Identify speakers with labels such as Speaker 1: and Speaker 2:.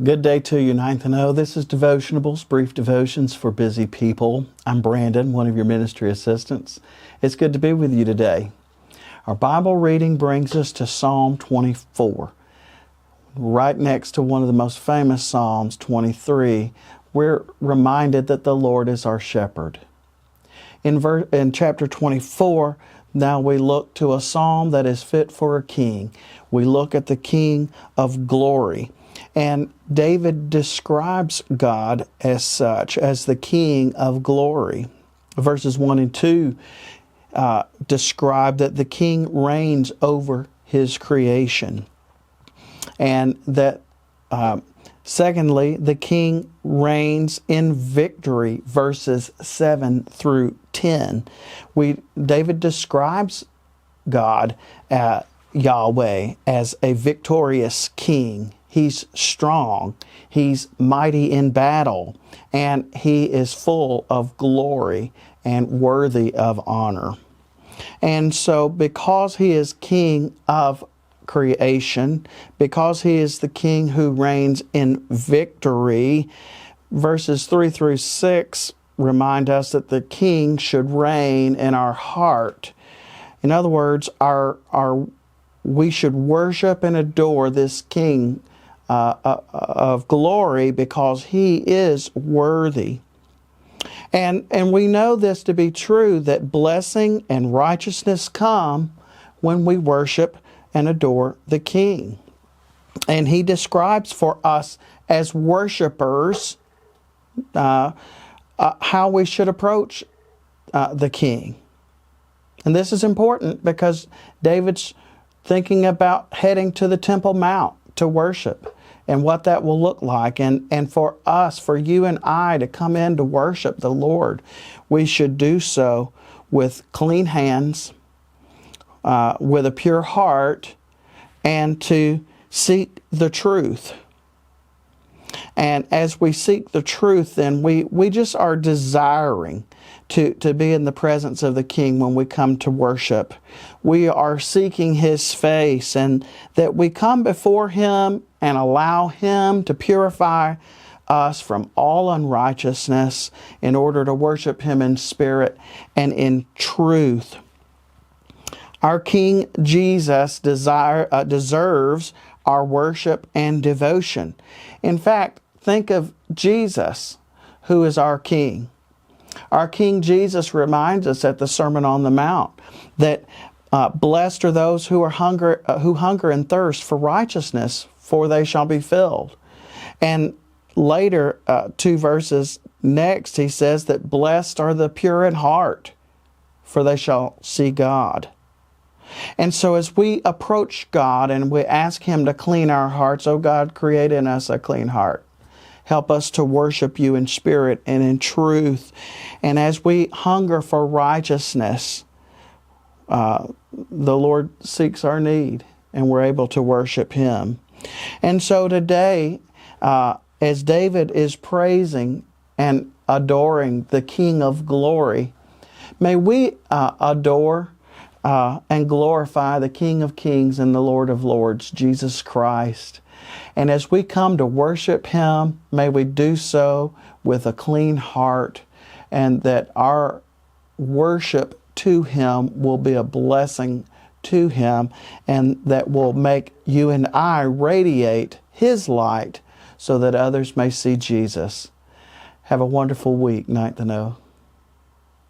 Speaker 1: Good day to you, 9th and O. This is Devotionables, brief devotions for busy people. I'm Brandon, one of your ministry assistants. It's good to be with you today. Our Bible reading brings us to Psalm 24. Right next to one of the most famous Psalms, 23, we're reminded that the Lord is our shepherd. In chapter 24, now we look to a psalm that is fit for a king. We look at the King of glory. And David describes God as such, as the King of glory. Verses 1 and 2 describe that the King reigns over His creation. And that, secondly, the King reigns in victory, verses 7 through 10. David describes God, Yahweh, as a victorious King. He's strong, He's mighty in battle, and He is full of glory and worthy of honor. And so because He is King of creation, because He is the King who reigns in victory, verses 3 through 6 remind us that the King should reign in our heart. In other words, we should worship and adore this King of glory because He is worthy. And we know this to be true, that blessing and righteousness come when we worship and adore the King. And He describes for us as worshipers how we should approach the King. And this is important because David's thinking about heading to the Temple Mount to worship and what that will look like. And for us, for you and I to come in to worship the Lord, we should do so with clean hands, with a pure heart, and to seek the truth. And as we seek the truth, then we just are desiring to be in the presence of the King when we come to worship. We are seeking His face, and that we come before Him and allow Him to purify us from all unrighteousness in order to worship Him in spirit and in truth. Our King Jesus deserves our worship and devotion. In fact, think of Jesus, who is our King. Our King Jesus reminds us at the Sermon on the Mount that blessed are those who hunger and thirst for righteousness, for they shall be filled. And later, 2 verses next, He says that blessed are the pure in heart, for they shall see God. And so as we approach God and we ask Him to clean our hearts, oh God, create in us a clean heart. Help us to worship You in spirit and in truth. And as we hunger for righteousness, the Lord seeks our need and we're able to worship Him. And so today, as David is praising and adoring the King of glory, may we adore and glorify the King of kings and the Lord of lords, Jesus Christ. And as we come to worship Him, may we do so with a clean heart, and that our worship to Him will be a blessing to Him, and that will make you and I radiate His light so that others may see Jesus. Have a wonderful week, 9th and O.